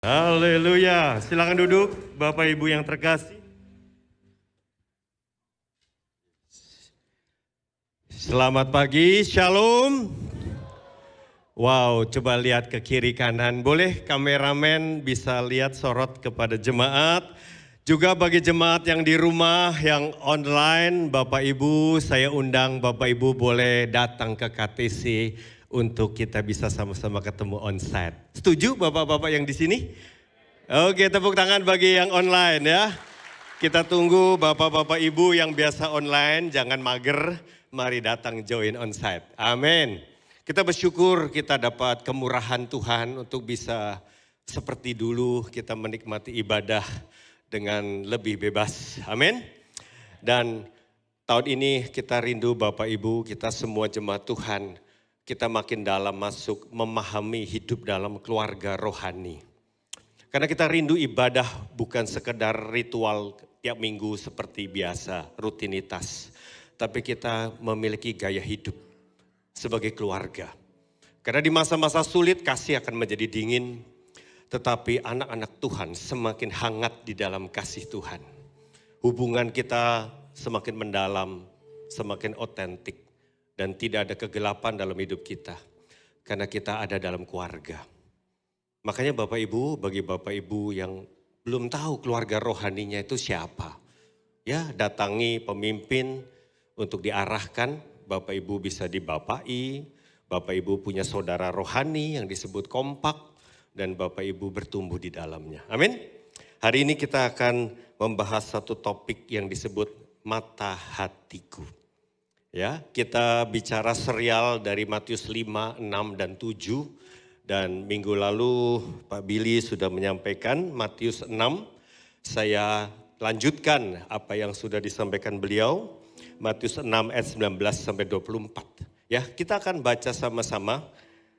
Haleluya. Silakan duduk Bapak Ibu yang terkasih. Selamat pagi, Shalom. Wow, coba lihat ke kiri kanan. Boleh kameramen bisa lihat sorot kepada jemaat. Juga bagi jemaat yang di rumah, yang online, Bapak Ibu, saya undang Bapak Ibu boleh datang ke KTC untuk kita bisa sama-sama ketemu onsite. Setuju Bapak-Bapak yang di sini? Oke, tepuk tangan bagi yang online ya. Kita tunggu Bapak-Bapak Ibu yang biasa online, jangan mager, mari datang join onsite. Amin. Kita bersyukur kita dapat kemurahan Tuhan untuk bisa seperti dulu kita menikmati ibadah dengan lebih bebas. Amin. Dan tahun ini kita rindu Bapak Ibu, kita semua jemaat Tuhan, kita makin dalam masuk memahami hidup dalam keluarga rohani. Karena kita rindu ibadah bukan sekedar ritual tiap minggu seperti biasa, rutinitas. Tapi kita memiliki gaya hidup sebagai keluarga. Karena di masa-masa sulit kasih akan menjadi dingin. Tetapi anak-anak Tuhan semakin hangat di dalam kasih Tuhan. Hubungan kita semakin mendalam, semakin otentik. Dan tidak ada kegelapan dalam hidup kita. Karena kita ada dalam keluarga. Makanya Bapak Ibu, bagi Bapak Ibu yang belum tahu keluarga rohaninya itu siapa. Ya, datangi pemimpin untuk diarahkan. Bapak Ibu bisa dibapai, Bapak Ibu punya saudara rohani yang disebut kompak. Dan Bapak Ibu bertumbuh di dalamnya. Amin. Hari ini kita akan membahas satu topik yang disebut mata hatiku. Ya, kita bicara serial dari Matius 5, 6, dan 7. Dan minggu lalu Pak Billy sudah menyampaikan Matius 6. Saya lanjutkan apa yang sudah disampaikan beliau. Matius 6 ayat 19 sampai 24. Ya, kita akan baca sama-sama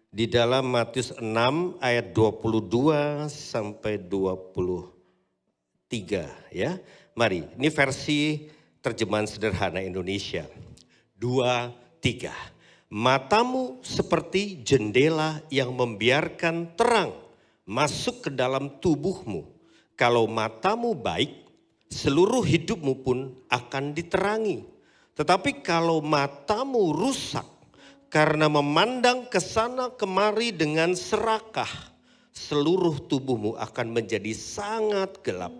di dalam Matius 6 ayat 22 sampai 23 ya. Mari, ini versi terjemahan sederhana Indonesia. 2, 3. Matamu seperti jendela yang membiarkan terang masuk ke dalam tubuhmu. Kalau matamu baik, seluruh hidupmu pun akan diterangi. Tetapi kalau matamu rusak karena memandang ke sana kemari dengan serakah, seluruh tubuhmu akan menjadi sangat gelap.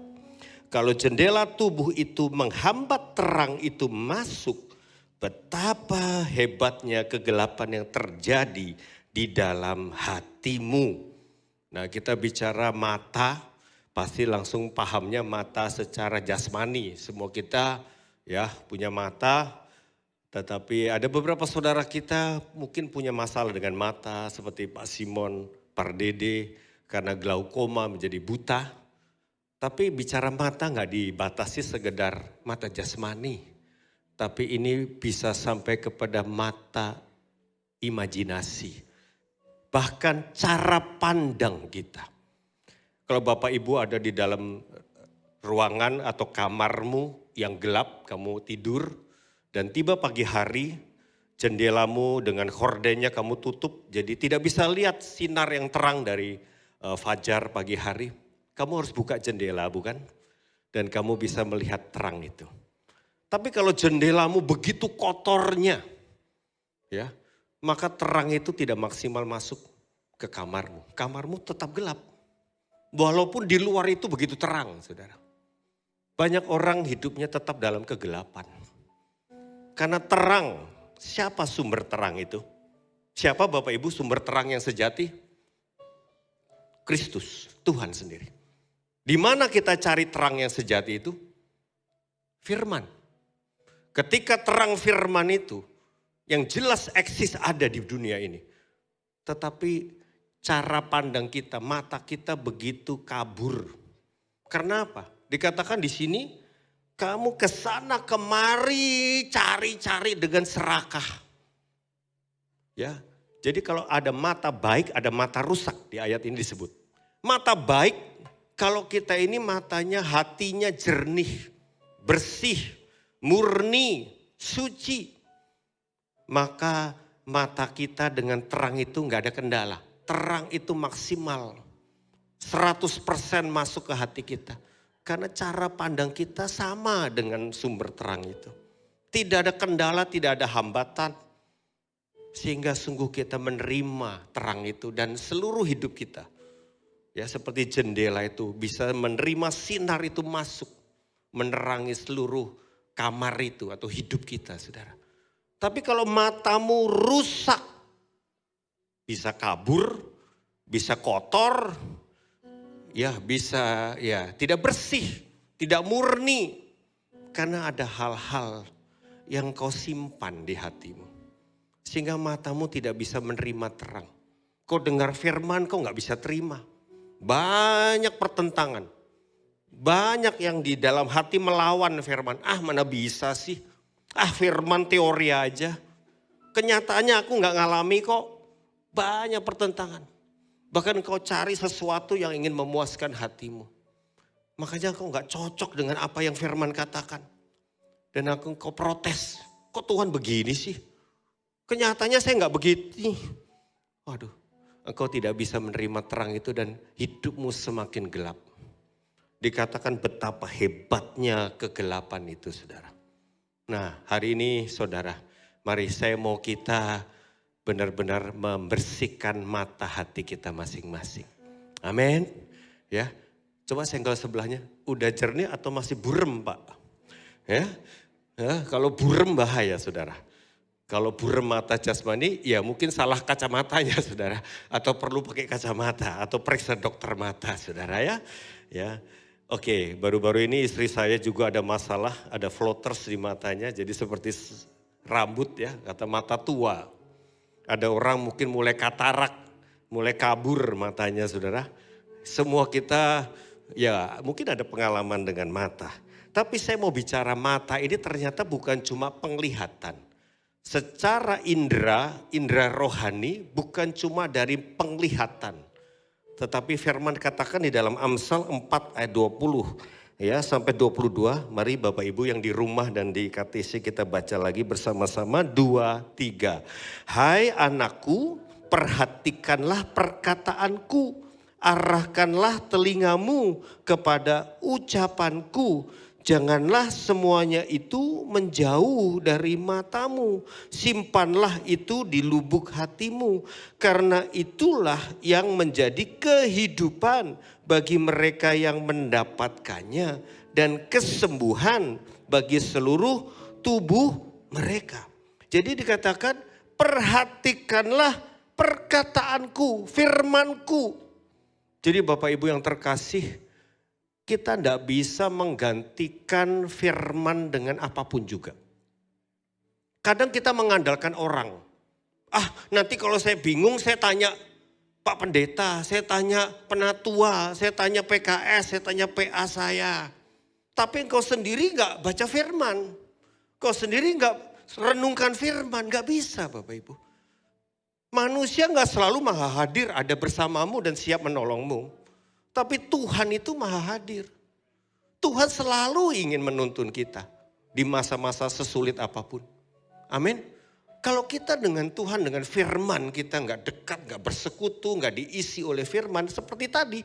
Kalau jendela tubuh itu menghambat terang itu masuk, betapa hebatnya kegelapan yang terjadi di dalam hatimu. Nah, kita bicara mata, pasti langsung pahamnya mata secara jasmani. Semua kita ya punya mata. Tetapi ada beberapa saudara kita mungkin punya masalah dengan mata seperti Pak Simon Pardede karena glaukoma menjadi buta. Tapi bicara mata nggak dibatasi sekedar mata jasmani. Tapi ini bisa sampai kepada mata imajinasi. Bahkan cara pandang kita. Kalau Bapak Ibu ada di dalam ruangan atau kamarmu yang gelap, kamu tidur. Dan tiba pagi hari, jendelamu dengan hordennya kamu tutup. Jadi tidak bisa lihat sinar yang terang dari fajar pagi hari. Kamu harus buka jendela bukan? Dan kamu bisa melihat terang itu. Tapi kalau jendelamu begitu kotornya, ya, maka terang itu tidak maksimal masuk ke kamarmu. Kamarmu tetap gelap. Walaupun di luar itu begitu terang, saudara. Banyak orang hidupnya tetap dalam kegelapan. Karena terang, siapa sumber terang itu? Siapa Bapak Ibu sumber terang yang sejati? Kristus, Tuhan sendiri. Di mana kita cari terang yang sejati itu? Firman. Ketika terang firman itu, yang jelas eksis ada di dunia ini. Tetapi cara pandang kita, mata kita begitu kabur. Karena apa? Dikatakan di sini, kamu kesana kemari cari-cari dengan serakah. Ya, jadi kalau ada mata baik, ada mata rusak di ayat ini disebut. Mata baik, kalau kita ini matanya, hatinya jernih, bersih, murni, suci. Maka mata kita dengan terang itu nggak ada kendala. Terang itu maksimal. 100% masuk ke hati kita. Karena cara pandang kita sama dengan sumber terang itu. Tidak ada kendala, tidak ada hambatan. Sehingga sungguh kita menerima terang itu dan seluruh hidup kita. Ya seperti jendela itu bisa menerima sinar itu masuk. Menerangi seluruh kamar itu atau hidup kita saudara. Tapi kalau matamu rusak, bisa kabur, bisa kotor, ya bisa ya tidak bersih, tidak murni. Karena ada hal-hal yang kau simpan di hatimu. Sehingga matamu tidak bisa menerima terang. Kau dengar firman kau gak bisa terima. Banyak pertentangan. Banyak yang di dalam hati melawan firman. Ah mana bisa sih. Ah firman teori aja. Kenyataannya aku gak ngalami kok. Banyak pertentangan. Bahkan kau cari sesuatu yang ingin memuaskan hatimu. Makanya kau gak cocok dengan apa yang firman katakan. Dan kau protes. Kok Tuhan begini sih? Kenyataannya saya gak begitu. Waduh, engkau tidak bisa menerima terang itu dan hidupmu semakin gelap. Dikatakan betapa hebatnya kegelapan itu saudara. Nah hari ini saudara, mari saya mau kita benar-benar membersihkan mata hati kita masing-masing. Amin. Ya, coba senggol sebelahnya, udah jernih atau masih burem Pak? Ya, kalau burem bahaya saudara. Kalau burem mata jasmani ya mungkin salah kacamatanya saudara. Atau perlu pakai kacamata atau periksa dokter mata saudara ya. Ya. Oke, baru-baru ini istri saya juga ada masalah, ada floaters di matanya. Jadi seperti rambut ya, kata mata tua. Ada orang mungkin mulai katarak, mulai kabur matanya saudara. Semua kita ya mungkin ada pengalaman dengan mata. Tapi saya mau bicara mata ini ternyata bukan cuma penglihatan. Secara indera rohani bukan cuma dari penglihatan. Tetapi firman katakan di dalam Amsal 4 ayat 20 ya sampai 22. Mari Bapak Ibu yang di rumah dan di KTC kita baca lagi bersama-sama 2, 3. Hai anakku, perhatikanlah perkataanku, arahkanlah telingamu kepada ucapanku. Janganlah semuanya itu menjauh dari matamu. Simpanlah itu di lubuk hatimu. Karena itulah yang menjadi kehidupan bagi mereka yang mendapatkannya. Dan kesembuhan bagi seluruh tubuh mereka. Jadi dikatakan perhatikanlah perkataanku, firmanku. Jadi Bapak Ibu yang terkasih, kita tidak bisa menggantikan firman dengan apapun juga. Kadang kita mengandalkan orang. Ah nanti kalau saya bingung saya tanya Pak Pendeta, saya tanya penatua, saya tanya PKS, saya tanya PA saya. Tapi engkau sendiri gak baca firman. Kau sendiri gak renungkan firman, gak bisa Bapak Ibu. Manusia gak selalu maha hadir ada bersamamu dan siap menolongmu. Tapi Tuhan itu maha hadir. Tuhan selalu ingin menuntun kita di masa-masa sesulit apapun. Amin. Kalau kita dengan Tuhan, dengan firman kita nggak dekat, nggak bersekutu, nggak diisi oleh firman. Seperti tadi,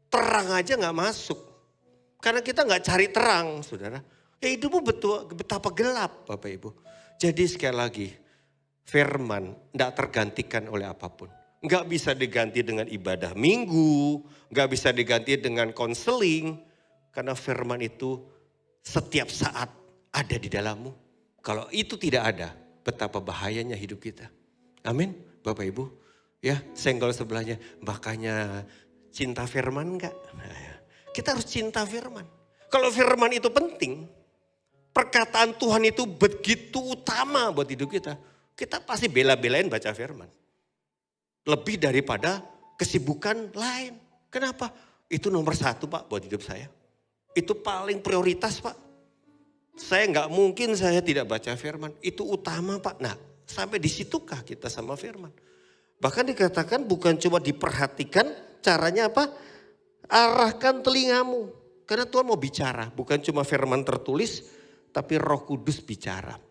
terang aja nggak masuk. Karena kita nggak cari terang, saudara. Ya hidupmu betapa gelap Bapak Ibu. Jadi sekali lagi, firman nggak tergantikan oleh apapun. Nggak bisa diganti dengan ibadah minggu, nggak bisa diganti dengan konseling. Karena firman itu setiap saat ada di dalammu. Kalau itu tidak ada, betapa bahayanya hidup kita. Amin, Bapak Ibu. Ya, senggol sebelahnya, makanya cinta firman enggak? Kita harus cinta firman. Kalau firman itu penting, perkataan Tuhan itu begitu utama buat hidup kita. Kita pasti bela-belain baca firman. Lebih daripada kesibukan lain. Kenapa? Itu nomor 1 Pak buat hidup saya. Itu paling prioritas Pak. Saya nggak mungkin saya tidak baca firman. Itu utama Pak. Nah sampai di situkah kita sama firman. Bahkan dikatakan bukan cuma diperhatikan, caranya apa? Arahkan telingamu. Karena Tuhan mau bicara. Bukan cuma firman tertulis, tapi Roh Kudus bicara.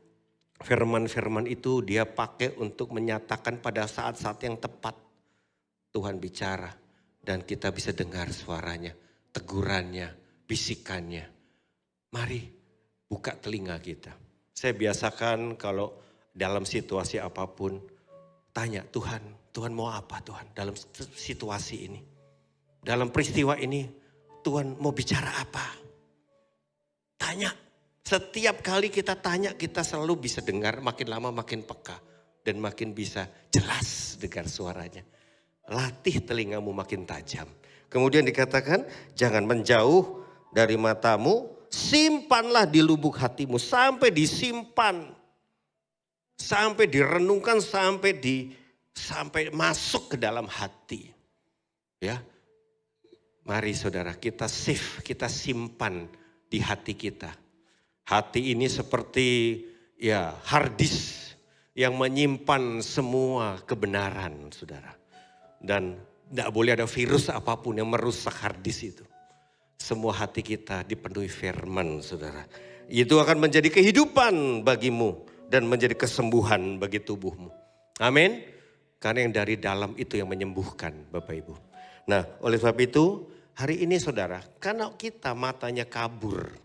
Firman-firman itu dia pakai untuk menyatakan pada saat-saat yang tepat. Tuhan bicara. dan kita bisa dengar suaranya, tegurannya, bisikannya. Mari buka telinga kita. Saya biasakan kalau dalam situasi apapun, tanya Tuhan mau apa Tuhan dalam situasi ini? Dalam peristiwa ini Tuhan mau bicara apa? Tanya. Setiap kali kita tanya kita selalu bisa dengar, makin lama makin peka. Dan makin bisa jelas dengar suaranya. Latih telingamu makin tajam. Kemudian dikatakan jangan menjauh dari matamu, simpanlah di lubuk hatimu sampai disimpan. Sampai direnungkan, sampai masuk ke dalam hati. Ya. Mari saudara kita save, kita simpan di hati kita. Hati ini seperti ya hard disk yang menyimpan semua kebenaran saudara. Dan tidak boleh ada virus apapun yang merusak hard disk itu. Semua hati kita dipenuhi firman saudara. Itu akan menjadi kehidupan bagimu dan menjadi kesembuhan bagi tubuhmu. Amin. Karena yang dari dalam itu yang menyembuhkan Bapak Ibu. Nah oleh sebab itu hari ini saudara, karena kita matanya kabur.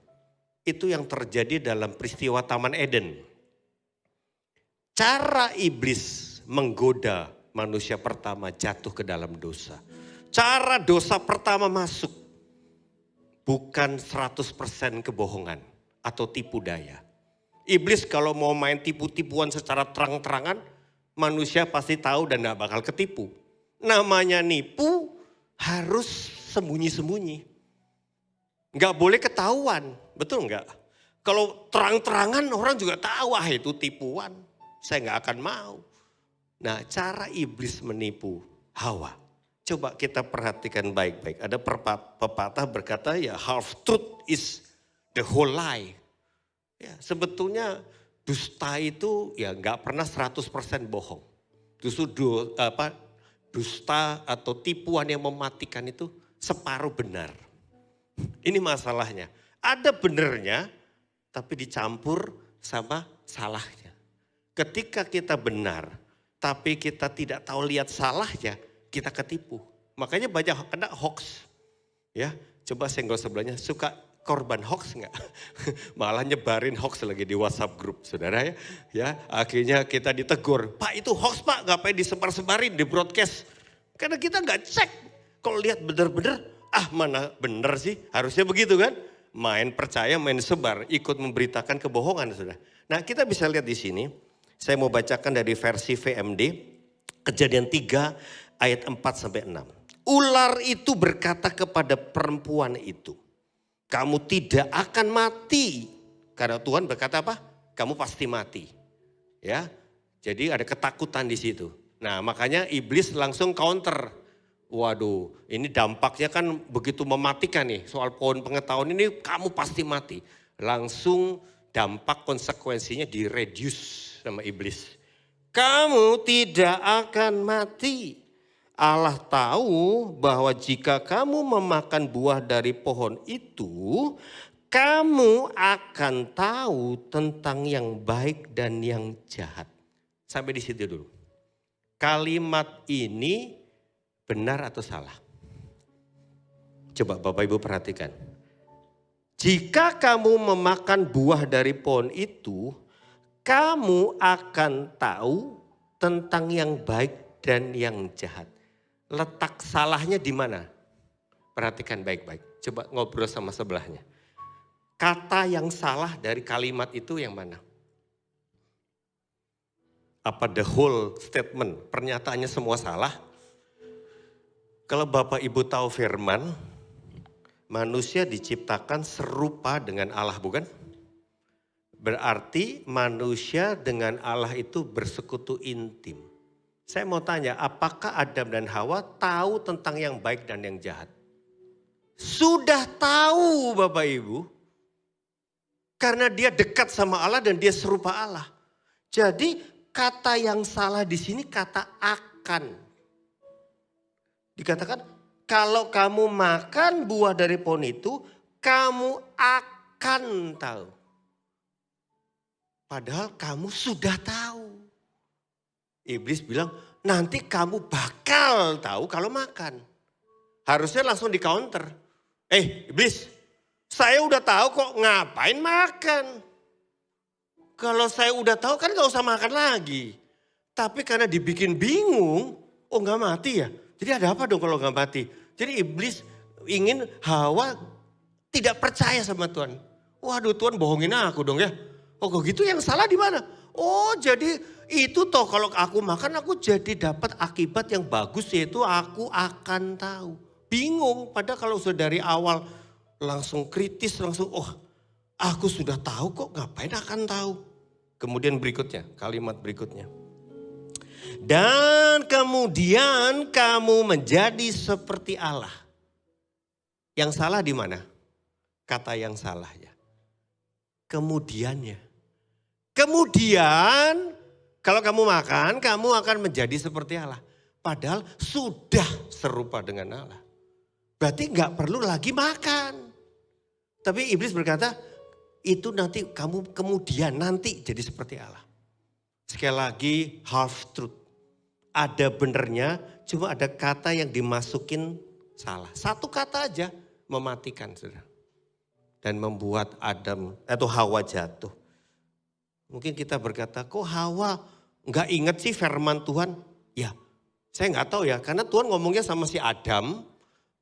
Itu yang terjadi dalam peristiwa Taman Eden. Cara iblis menggoda manusia pertama jatuh ke dalam dosa. Cara dosa pertama masuk bukan 100% kebohongan atau tipu daya. Iblis kalau mau main tipu-tipuan secara terang-terangan, manusia pasti tahu dan gak bakal ketipu. Namanya nipu harus sembunyi-sembunyi. Gak boleh ketahuan, betul gak? Kalau terang-terangan orang juga tahu, itu tipuan. Saya gak akan mau. Nah cara iblis menipu Hawa. Coba kita perhatikan baik-baik. Ada pepatah berkata ya half truth is the whole lie. Ya, sebetulnya dusta itu ya gak pernah 100% bohong. Justru dusta atau tipuan yang mematikan itu separuh benar. Ini masalahnya. Ada benernya tapi dicampur sama salahnya. Ketika kita benar tapi kita tidak tahu lihat salahnya, kita ketipu. Makanya banyak kena hoax. Ya, coba senggol sebelahnya, suka korban hoax enggak? Malah nyebarin hoax lagi di WhatsApp grup saudara ya. Ya, akhirnya kita ditegur, Pak itu hoax Pak, ngapain disebar-sebarin di broadcast? Karena kita nggak cek. Kalau lihat bener-bener, mana bener sih, harusnya begitu kan? Main percaya, main sebar, ikut memberitakan kebohongan saudara. Nah kita bisa lihat di sini, saya mau bacakan dari versi VMD, Kejadian 3 ayat 4-6. Ular itu berkata kepada perempuan itu, kamu tidak akan mati. Karena Tuhan berkata apa? Kamu pasti mati. Ya, jadi ada ketakutan di situ. Nah makanya iblis langsung counter. Waduh, ini dampaknya kan begitu mematikan nih. Soal pohon pengetahuan ini kamu pasti mati. Langsung dampak konsekuensinya di-reduce sama iblis. Kamu tidak akan mati. Allah tahu bahwa jika kamu memakan buah dari pohon itu, kamu akan tahu tentang yang baik dan yang jahat. Sampai di situ dulu. Kalimat ini benar atau salah? Coba Bapak Ibu perhatikan. Jika kamu memakan buah dari pohon itu, kamu akan tahu tentang yang baik dan yang jahat. Letak salahnya di mana? Perhatikan baik-baik. Coba ngobrol sama sebelahnya. Kata yang salah dari kalimat itu yang mana? Apa the whole statement, pernyataannya semua salah? Kalau Bapak Ibu tahu firman, manusia diciptakan serupa dengan Allah, bukan? Berarti manusia dengan Allah itu bersekutu intim. Saya mau tanya, apakah Adam dan Hawa tahu tentang yang baik dan yang jahat? Sudah tahu Bapak Ibu. Karena dia dekat sama Allah dan dia serupa Allah. Jadi kata yang salah di sini kata akan. Dikatakan kalau kamu makan buah dari pohon itu, kamu akan tahu. Padahal kamu sudah tahu. Iblis bilang nanti kamu bakal tahu kalau makan. Harusnya langsung di counter. Iblis, saya udah tahu kok, ngapain makan? Kalau saya udah tahu kan gak usah makan lagi. Tapi karena dibikin bingung, gak mati ya? Jadi ada apa dong kalau gak mati? Jadi iblis ingin Hawa tidak percaya sama Tuhan. Waduh, Tuhan bohongin aku dong ya. Kok gitu, yang salah di mana? Jadi itu toh kalau aku makan aku jadi dapat akibat yang bagus, yaitu aku akan tahu. Bingung, padahal kalau sudah dari awal langsung kritis, langsung aku sudah tahu kok, ngapain akan tahu. Kemudian berikutnya, kalimat berikutnya. Dan kemudian kamu menjadi seperti Allah. Yang salah di mana? Kata yang salah ya. Kemudiannya. Kemudian kalau kamu makan, kamu akan menjadi seperti Allah. Padahal sudah serupa dengan Allah. Berarti gak perlu lagi makan. Tapi iblis berkata, itu nanti kamu kemudian nanti jadi seperti Allah. Sekali lagi half truth. Ada benernya, cuma ada kata yang dimasukin salah. Satu kata aja mematikan, saudara. Dan membuat Adam atau Hawa jatuh. Mungkin kita berkata, kok Hawa gak inget sih firman Tuhan? Ya, saya gak tahu ya, karena Tuhan ngomongnya sama si Adam.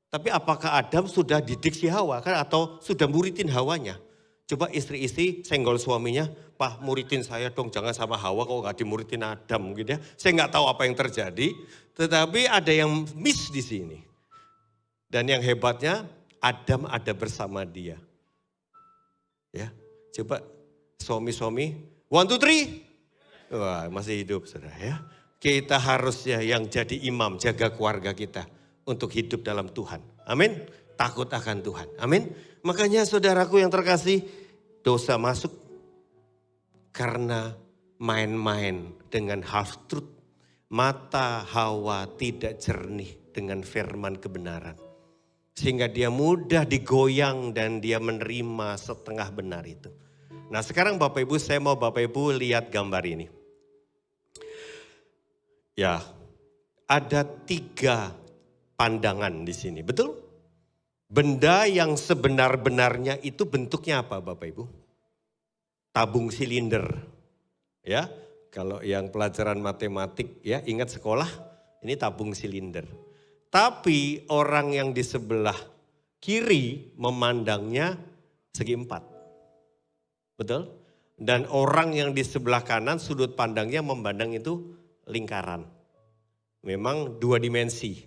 Tapi apakah Adam sudah didik si Hawa kan, atau sudah muridin Hawanya? Coba istri-istri senggol suaminya, Pak muridin saya dong, jangan sama Hawa kok gak dimuridin Adam gitu ya. Saya gak tahu apa yang terjadi, tetapi ada yang miss di sini. Dan yang hebatnya Adam ada bersama dia. Ya, coba suami-suami, 1, 2, 3. Wah, masih hidup saudara ya. Kita harusnya yang jadi imam, jaga keluarga kita untuk hidup dalam Tuhan. Amin. Takut akan Tuhan. Amin. Makanya saudaraku yang terkasih, dosa masuk karena main-main dengan half truth. Mata Hawa tidak jernih dengan firman kebenaran. Sehingga dia mudah digoyang dan dia menerima setengah benar itu. Nah sekarang Bapak Ibu, saya mau Bapak Ibu lihat gambar ini. Ya, ada 3 pandangan di sini, betul? Benda yang sebenar-benarnya itu bentuknya apa Bapak Ibu? Tabung silinder. Ya, kalau yang pelajaran matematik ya ingat sekolah, ini tabung silinder. Tapi orang yang di sebelah kiri memandangnya segi 4. Betul? Dan orang yang di sebelah kanan sudut pandangnya memandang itu lingkaran. Memang 2 dimensi.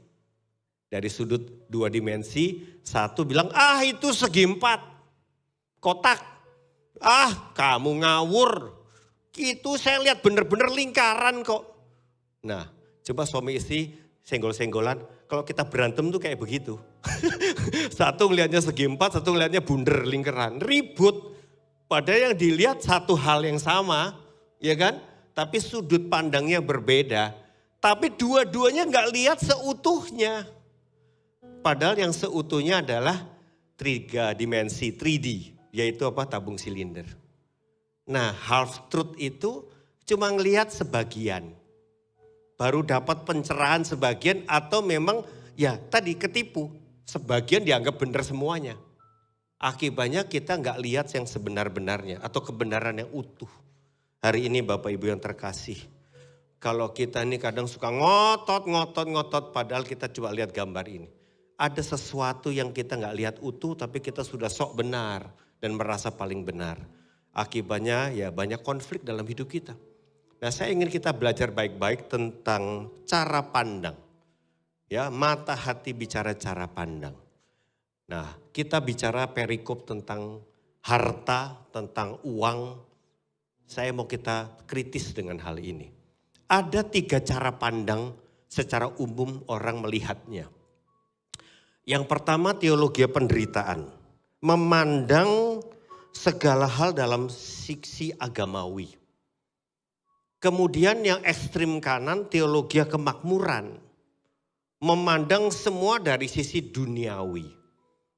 Dari sudut 2 dimensi, satu bilang itu segi 4. Kotak. Kamu ngawur. Itu saya lihat bener-bener lingkaran kok. Nah coba suami istri senggol-senggolan. Kalau kita berantem tuh kayak begitu. Satu ngelihatnya segi 4, satu ngelihatnya bunder lingkaran. Ribut. Padahal yang dilihat satu hal yang sama, ya kan? Tapi sudut pandangnya berbeda. Tapi dua-duanya nggak lihat seutuhnya. Padahal yang seutuhnya adalah 3 dimensi, 3D. Yaitu apa? Tabung silinder. Nah half truth itu cuma ngelihat sebagian. Baru dapat pencerahan sebagian atau memang ya tadi ketipu. Sebagian dianggap benar semuanya. Akibatnya kita nggak lihat yang sebenar-benarnya atau kebenaran yang utuh. Hari ini Bapak Ibu yang terkasih. Kalau kita ini kadang suka ngotot padahal kita coba lihat gambar ini. Ada sesuatu yang kita nggak lihat utuh tapi kita sudah sok benar dan merasa paling benar. Akibatnya ya banyak konflik dalam hidup kita. Nah saya ingin kita belajar baik-baik tentang cara pandang. Ya, mata hati bicara cara pandang. Nah, kita bicara perikop tentang harta, tentang uang. Saya mau kita kritis dengan hal ini. Ada 3 cara pandang secara umum orang melihatnya. Yang pertama teologi penderitaan. Memandang segala hal dalam sisi agamawi. Kemudian yang ekstrim kanan teologi kemakmuran. Memandang semua dari sisi duniawi.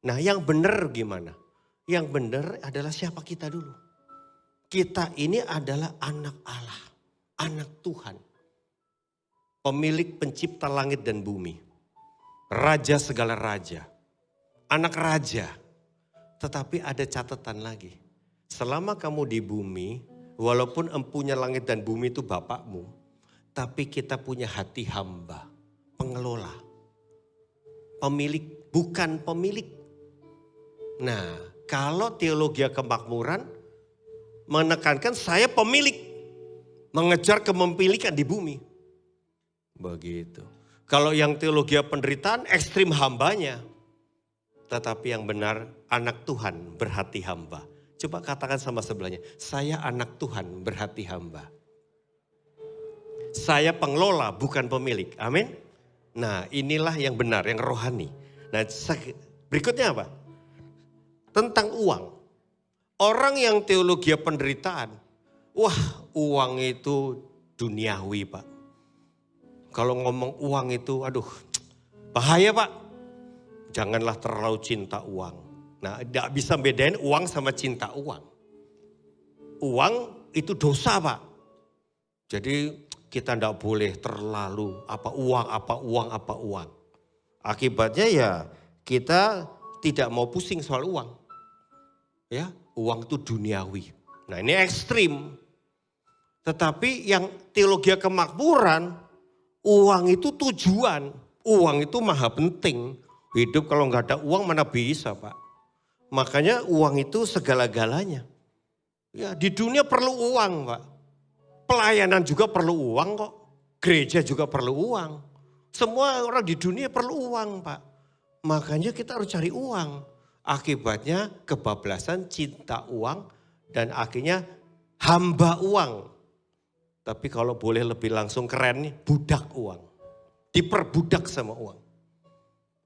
Nah yang benar gimana? Yang benar adalah siapa kita dulu. Kita ini adalah anak Allah, anak Tuhan. Pemilik pencipta langit dan bumi. raja segala raja, anak raja. Tetapi ada catatan lagi. Selama kamu di bumi, walaupun empunya langit dan bumi itu Bapakmu, tapi kita punya hati hamba, pengelola, pemilik, bukan pemilik. Nah, kalau teologi kemakmuran menekankan saya pemilik, mengejar kepemilikan di bumi. Begitu. Kalau yang teologi penderitaan ekstrim hambanya. Tetapi yang benar anak Tuhan berhati hamba. Coba katakan sama sebelahnya, saya anak Tuhan berhati hamba. Saya pengelola bukan pemilik, amin. Nah inilah yang benar, yang rohani. Nah berikutnya apa? Tentang uang. Orang yang teologi penderitaan, wah uang itu duniawi Pak. Kalau ngomong uang itu aduh bahaya Pak. Janganlah terlalu cinta uang. Nah, tidak bisa bedain uang sama cinta uang. Uang itu dosa, Pak. Jadi kita tidak boleh terlalu apa uang. Akibatnya ya kita tidak mau pusing soal uang. Ya, uang itu duniawi. Nah, ini ekstrim. Tetapi yang teologi kemakmuran, uang itu tujuan. Uang itu maha penting. Hidup kalau nggak ada uang mana bisa Pak. Makanya uang itu segala-galanya. Ya di dunia perlu uang Pak. Pelayanan juga perlu uang kok. Gereja juga perlu uang. Semua orang di dunia perlu uang Pak. Makanya kita harus cari uang. Akibatnya kebablasan, cinta uang. Dan akhirnya hamba uang. Tapi kalau boleh lebih langsung keren nih, budak uang. Diperbudak sama uang.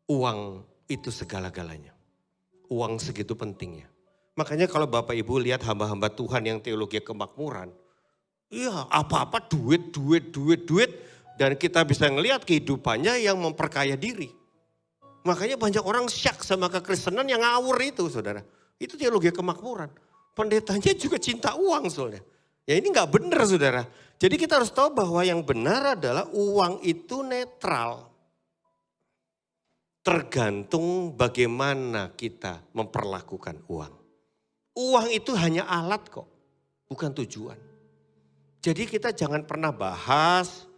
Uang itu segala-galanya. Uang segitu pentingnya. Makanya kalau Bapak Ibu lihat hamba-hamba Tuhan yang teologi kemakmuran. Iya apa-apa duit. Dan kita bisa ngelihat kehidupannya yang memperkaya diri. Makanya banyak orang syak sama kekristenan yang ngawur itu saudara. Itu teologi kemakmuran. Pendetanya juga cinta uang soalnya. Ya ini gak benar saudara. Jadi kita harus tahu bahwa yang benar adalah uang itu netral. Tergantung bagaimana kita memperlakukan uang. Uang itu hanya alat kok, bukan tujuan. Jadi kita jangan pernah bahas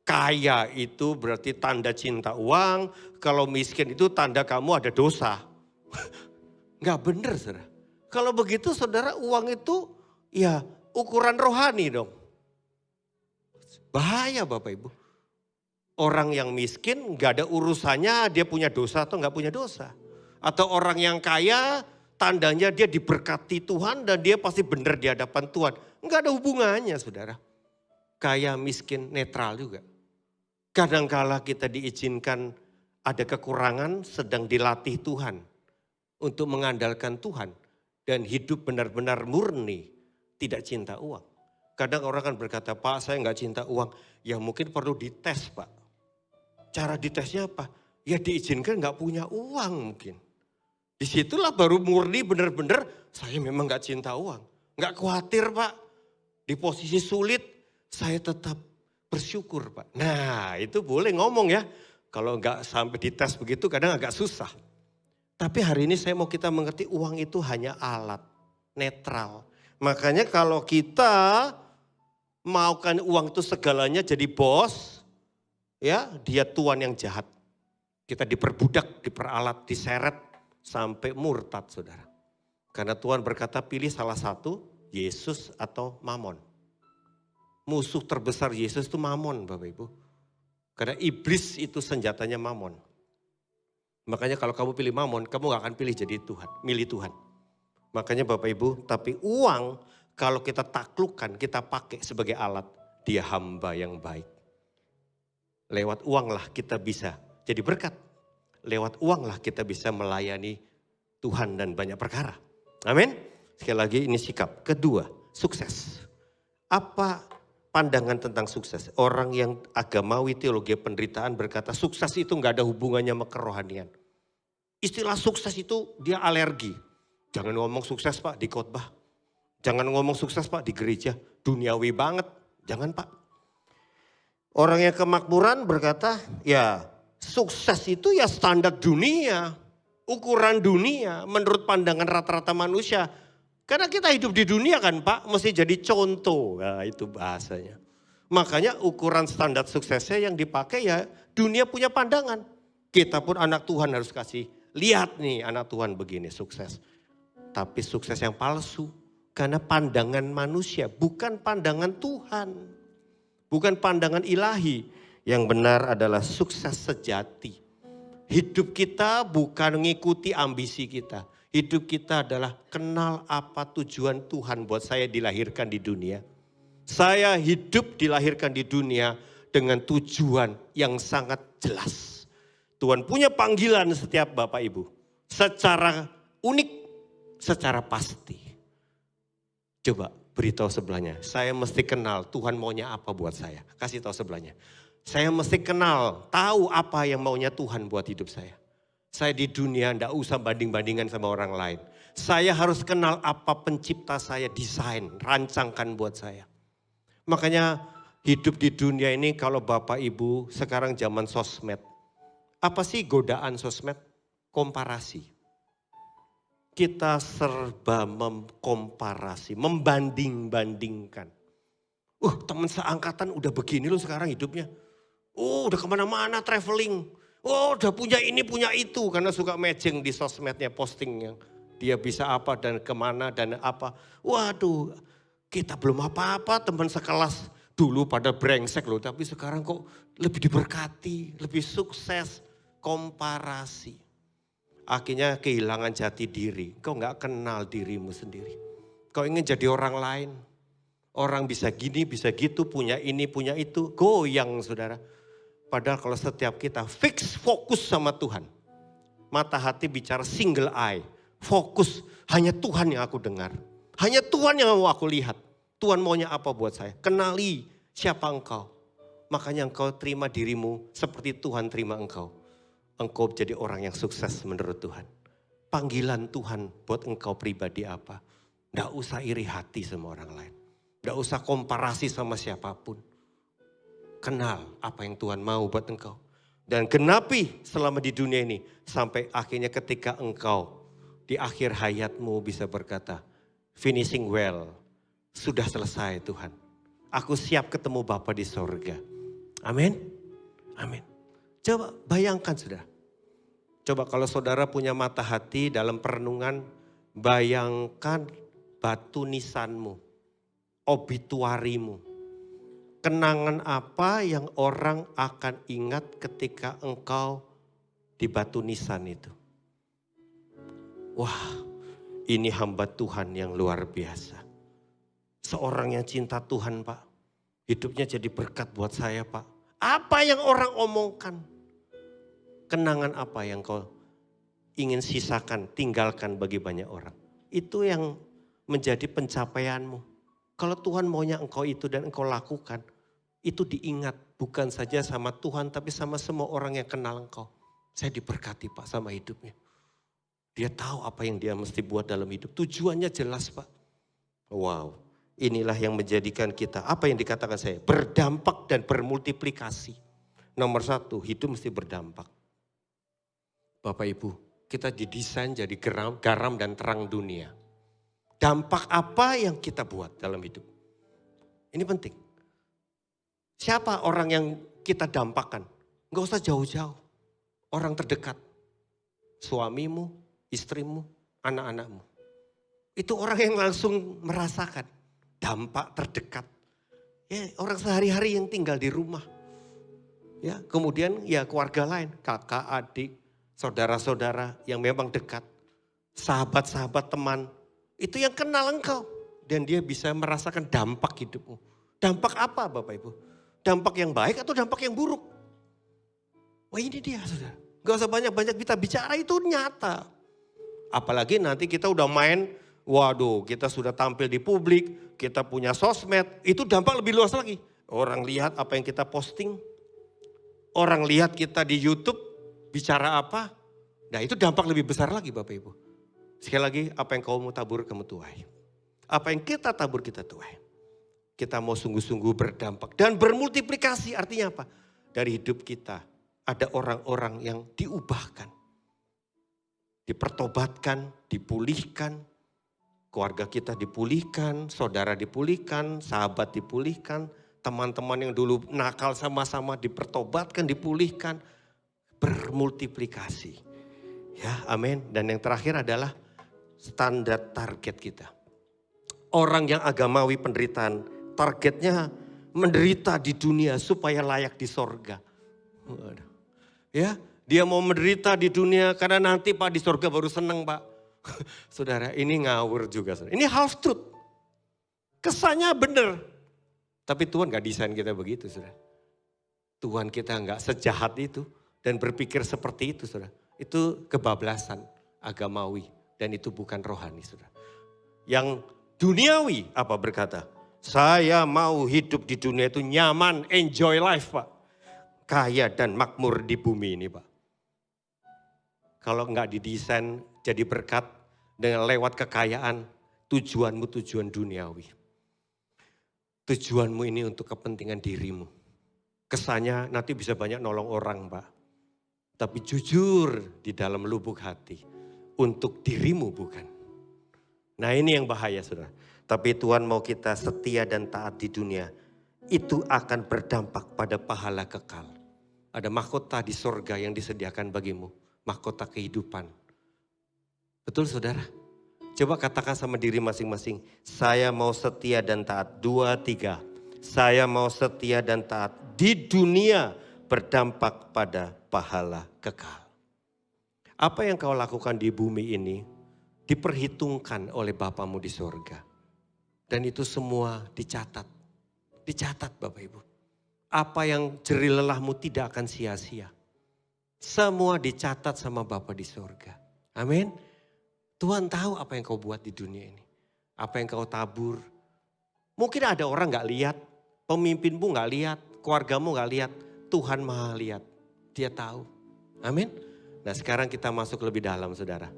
kaya itu berarti tanda cinta uang. Kalau miskin itu tanda kamu ada dosa. Enggak benar saudara. Kalau begitu saudara uang itu ya ukuran rohani dong. Bahaya Bapak Ibu. Orang yang miskin gak ada urusannya dia punya dosa atau gak punya dosa. Atau orang yang kaya tandanya dia diberkati Tuhan dan dia pasti benar di hadapan Tuhan. Gak ada hubungannya saudara. Kaya miskin netral juga. Kadangkala kita diizinkan ada kekurangan sedang dilatih Tuhan. Untuk mengandalkan Tuhan. Dan hidup benar-benar murni tidak cinta uang. Kadang orang kan berkata Pak saya gak cinta uang. Ya mungkin perlu dites Pak. Cara ditesnya apa? Ya diizinkan gak punya uang mungkin. Disitulah baru murni benar-benar saya memang gak cinta uang. Gak khawatir Pak. Di posisi sulit saya tetap bersyukur Pak. Nah itu boleh ngomong ya. Kalau gak sampai dites begitu kadang agak susah. Tapi hari ini saya mau kita mengerti uang itu hanya alat. Netral. Makanya kalau kita maukan uang itu segalanya jadi bos. Ya, dia tuan yang jahat. Kita diperbudak, diperalat, diseret sampai murtad saudara. Karena Tuhan berkata pilih salah satu, Yesus atau Mamon. Musuh terbesar Yesus itu Mamon Bapak Ibu. Karena iblis itu senjatanya Mamon. Makanya kalau kamu pilih Mamon, kamu gak akan pilih jadi Tuhan, milih Tuhan. Makanya Bapak Ibu, tapi uang kalau kita taklukkan, kita pakai sebagai alat, dia hamba yang baik. Lewat uanglah kita bisa jadi berkat. Lewat uanglah kita bisa melayani Tuhan dan banyak perkara. Amin. Sekali lagi ini sikap. Kedua, sukses. Apa pandangan tentang sukses? Orang yang agamawi teologi penderitaan berkata sukses itu gak ada hubungannya sama kerohanian. Istilah sukses itu dia alergi. Jangan ngomong sukses Pak di khotbah. Jangan ngomong sukses Pak di gereja. Duniawi banget. Jangan Pak. Orang yang kemakmuran berkata, ya Sukses itu ya standar dunia, ukuran dunia menurut pandangan rata-rata manusia. Karena kita hidup di dunia kan Pak, mesti jadi contoh. Nah, itu bahasanya. Makanya ukuran standar suksesnya yang dipakai ya dunia punya pandangan. Kita pun anak Tuhan harus kasih, lihat nih anak Tuhan begini sukses. Tapi sukses yang palsu. Karena pandangan manusia, bukan pandangan Tuhan. Bukan pandangan ilahi. Yang benar adalah sukses sejati. Hidup kita bukan mengikuti ambisi kita. Hidup kita adalah kenal apa tujuan Tuhan buat saya dilahirkan di dunia. Saya hidup dilahirkan di dunia dengan tujuan yang sangat jelas. Tuhan punya panggilan setiap Bapak Ibu. Secara unik, secara pasti. Coba beritahu sebelahnya, saya mesti kenal Tuhan maunya apa buat saya. Kasih tahu sebelahnya. Saya mesti kenal, tahu apa yang maunya Tuhan buat hidup saya. Saya di dunia enggak usah banding-bandingan sama orang lain. Saya harus kenal apa pencipta saya desain, rancangkan buat saya. Makanya hidup di dunia ini kalau Bapak Ibu sekarang zaman sosmed. Apa sih godaan sosmed? Komparasi. Kita serba mengkomparasi, membanding-bandingkan. Teman seangkatan udah begini loh sekarang hidupnya. Udah kemana-mana traveling. Udah punya ini, punya itu. Karena suka matching di sosmednya, postingnya. Dia bisa apa dan kemana dan apa. Waduh, kita belum apa-apa, teman sekelas. Dulu pada brengsek loh, tapi sekarang kok lebih diberkati, lebih sukses. Komparasi. Akhirnya kehilangan jati diri. Kau gak kenal dirimu sendiri. Kau ingin jadi orang lain. Orang bisa gini, bisa gitu, punya ini, punya itu. Goyang saudara. Padahal kalau setiap kita fix fokus sama Tuhan. Mata hati bicara single eye. Fokus, hanya Tuhan yang aku dengar. Hanya Tuhan yang mau aku lihat. Tuhan maunya apa buat saya. Kenali siapa engkau. Makanya engkau terima dirimu seperti Tuhan terima engkau. Engkau jadi orang yang sukses menurut Tuhan. Panggilan Tuhan buat engkau pribadi apa. Nggak usah iri hati sama orang lain. Nggak usah komparasi sama siapapun. Kenal apa yang Tuhan mau buat engkau. Dan genapi selama di dunia ini. Sampai akhirnya ketika engkau di akhir hayatmu bisa berkata. Finishing well. Sudah selesai Tuhan. Aku siap ketemu Bapa di sorga. Amin. Amin. Coba bayangkan saudara. Coba kalau saudara punya mata hati dalam perenungan. Bayangkan batu nisanmu. Obituarimu. Kenangan apa yang orang akan ingat ketika engkau di batu nisan itu. Wah, ini hamba Tuhan yang luar biasa. Seorang yang cinta Tuhan Pak. Hidupnya jadi berkat buat saya Pak. Apa yang orang omongkan. Kenangan apa yang kau ingin sisakan, tinggalkan bagi banyak orang. Itu yang menjadi pencapaianmu. Kalau Tuhan maunya engkau itu dan engkau lakukan. Itu diingat bukan saja sama Tuhan tapi sama semua orang yang kenal engkau. Saya diberkati Pak sama hidupnya. Dia tahu apa yang dia mesti buat dalam hidup. Tujuannya jelas Pak. Wow, inilah yang menjadikan kita, apa yang dikatakan saya, berdampak dan bermultiplikasi. Nomor satu, hidup mesti berdampak. Bapak Ibu, kita didesain jadi garam dan terang dunia. Dampak apa yang kita buat dalam hidup? Ini penting. Siapa orang yang kita dampakkan? Enggak usah jauh-jauh. Orang terdekat. Suamimu, istrimu, anak-anakmu. Itu orang yang langsung merasakan dampak terdekat. Ya, orang sehari-hari yang tinggal di rumah. Ya, kemudian ya keluarga lain, kakak, adik, saudara-saudara yang memang dekat. Sahabat-sahabat, teman. Itu yang kenal engkau. Dan dia bisa merasakan dampak hidupmu. Dampak apa Bapak Ibu? Dampak yang baik atau dampak yang buruk? Wah ini dia saudara. Gak usah banyak-banyak kita bicara, itu nyata. Apalagi nanti kita udah main, waduh kita sudah tampil di publik, kita punya sosmed. Itu dampak lebih luas lagi. Orang lihat apa yang kita posting. Orang lihat kita di YouTube bicara apa. Nah itu dampak lebih besar lagi Bapak Ibu. Sekali lagi, apa yang kau mau tabur, kamu tuai. Apa yang kita tabur, kita tuai. Kita mau sungguh-sungguh berdampak dan bermultiplikasi. Artinya apa? Dari hidup kita ada orang-orang yang diubahkan. Dipertobatkan, dipulihkan, keluarga kita dipulihkan, saudara dipulihkan, sahabat dipulihkan, teman-teman yang dulu nakal sama-sama dipertobatkan, dipulihkan, bermultiplikasi. Ya, amin. Dan yang terakhir adalah standar target kita. Orang yang agamawi penderitaan, targetnya menderita di dunia supaya layak di sorga. Ya, dia mau menderita di dunia karena nanti Pak di sorga baru seneng Pak. Saudara, ini ngawur juga. Saudara. Ini half truth. Kesannya benar. Tapi Tuhan gak desain kita begitu, saudara. Tuhan kita gak sejahat itu dan berpikir seperti itu, saudara. Itu kebablasan agamawi dan itu bukan rohani, saudara. Yang duniawi apa berkata, saya mau hidup di dunia itu nyaman, enjoy life Pak. Kaya dan makmur di bumi ini Pak. Kalau nggak didesain jadi berkat dengan lewat kekayaan, tujuanmu tujuan duniawi. Tujuanmu ini untuk kepentingan dirimu. Kesannya nanti bisa banyak nolong orang Pak. Tapi jujur di dalam lubuk hati, untuk dirimu bukan. Nah ini yang bahaya saudara. Tapi Tuhan mau kita setia dan taat di dunia. Itu akan berdampak pada pahala kekal. Ada mahkota di sorga yang disediakan bagimu. Mahkota kehidupan. Betul saudara? Coba katakan sama diri masing-masing. Saya mau setia dan taat. 2, 3. Saya mau setia dan taat. Di dunia berdampak pada pahala kekal. Apa yang kau lakukan di bumi ini diperhitungkan oleh Bapamu di sorga. Dan itu semua dicatat. Dicatat Bapak Ibu. Apa yang jerih lelahmu tidak akan sia-sia. Semua dicatat sama Bapa di sorga. Amin. Tuhan tahu apa yang kau buat di dunia ini. Apa yang kau tabur. Mungkin ada orang gak lihat. Pemimpinmu gak lihat. Keluargamu gak lihat. Tuhan maha lihat. Dia tahu. Amin. Nah sekarang kita masuk lebih dalam saudara.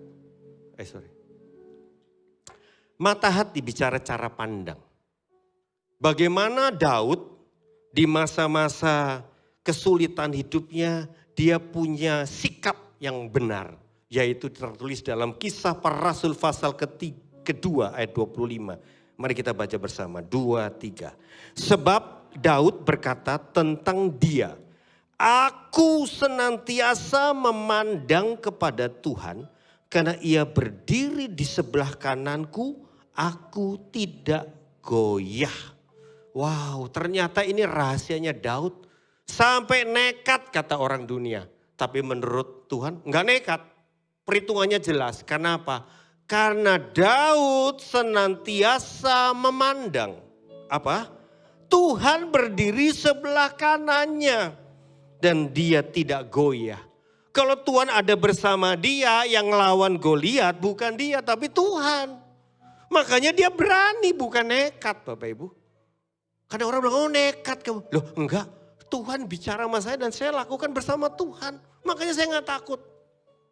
Mata hati bicara cara pandang. Bagaimana Daud di masa-masa kesulitan hidupnya dia punya sikap yang benar. Yaitu tertulis dalam Kisah Para Rasul pasal kedua ayat 25. Mari kita baca bersama 2, 3. Sebab Daud berkata tentang dia. Aku senantiasa memandang kepada Tuhan karena ia berdiri di sebelah kananku. Aku tidak goyah. Wow, ternyata ini rahasianya Daud. Sampai nekat kata orang dunia. Tapi menurut Tuhan enggak nekat. Perhitungannya jelas. Karena apa? Karena Daud senantiasa memandang. Apa? Tuhan berdiri sebelah kanannya. Dan dia tidak goyah. Kalau Tuhan ada bersama dia yang lawan Goliat bukan dia tapi Tuhan. Makanya dia berani bukan nekat Bapak Ibu. Karena orang bilang, oh nekat kamu. Loh enggak, Tuhan bicara sama saya dan saya lakukan bersama Tuhan. Makanya saya gak takut.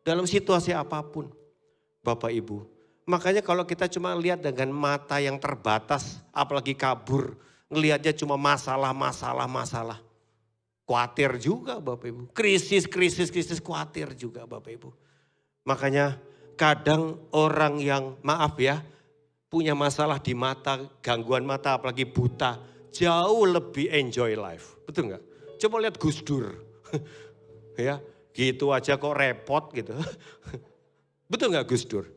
Dalam situasi apapun. Bapak Ibu. Makanya kalau kita cuma lihat dengan mata yang terbatas, apalagi kabur. Ngelihatnya cuma masalah. Khawatir juga Bapak Ibu. Krisis khawatir juga Bapak Ibu. Makanya kadang orang yang maaf ya. Punya masalah di mata, gangguan mata apalagi buta. Jauh lebih enjoy life. Betul nggak? Coba lihat Gus Dur. Ya, gitu aja kok repot gitu. Betul nggak Gus Dur?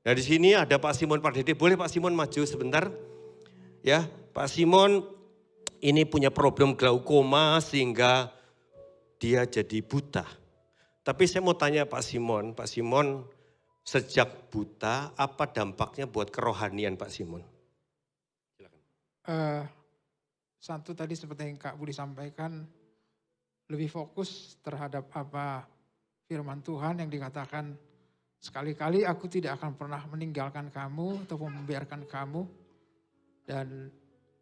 Nah di sini ada Pak Simon Pardede. Boleh Pak Simon maju sebentar? Ya, Pak Simon ini punya problem glaukoma sehingga dia jadi buta. Tapi saya mau tanya Pak Simon sejak buta apa dampaknya buat kerohanian Pak Simon? Silakan. Satu tadi seperti yang Kak Budi sampaikan, lebih fokus terhadap apa firman Tuhan yang dikatakan, sekali-kali aku tidak akan pernah meninggalkan kamu ataupun membiarkan kamu. Dan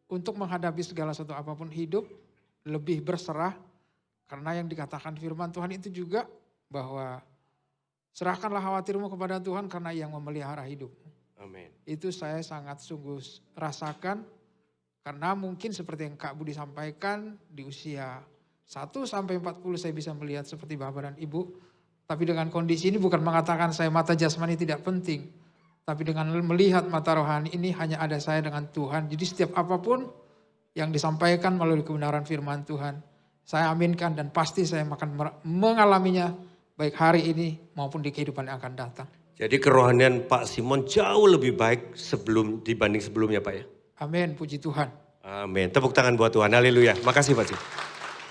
untuk menghadapi segala sesuatu apapun hidup, lebih berserah. Karena yang dikatakan firman Tuhan itu juga bahwa serahkanlah khawatirmu kepada Tuhan karena yang memelihara hidupmu. Amin. Itu saya sangat sungguh rasakan. Karena mungkin seperti yang Kak Budi sampaikan di usia 1-40 saya bisa melihat seperti Bapak dan Ibu. Tapi dengan kondisi ini bukan mengatakan saya mata jasmani tidak penting. Tapi dengan melihat mata rohani ini hanya ada saya dengan Tuhan. Jadi setiap apapun yang disampaikan melalui kebenaran firman Tuhan, saya aminkan dan pasti saya akan mengalaminya baik hari ini maupun di kehidupan yang akan datang. Jadi kerohanian Pak Simon jauh lebih baik dibanding sebelumnya Pak ya. Amin, puji Tuhan. Amin. Tepuk tangan buat Tuhan. Haleluya. Makasih Pak Simon.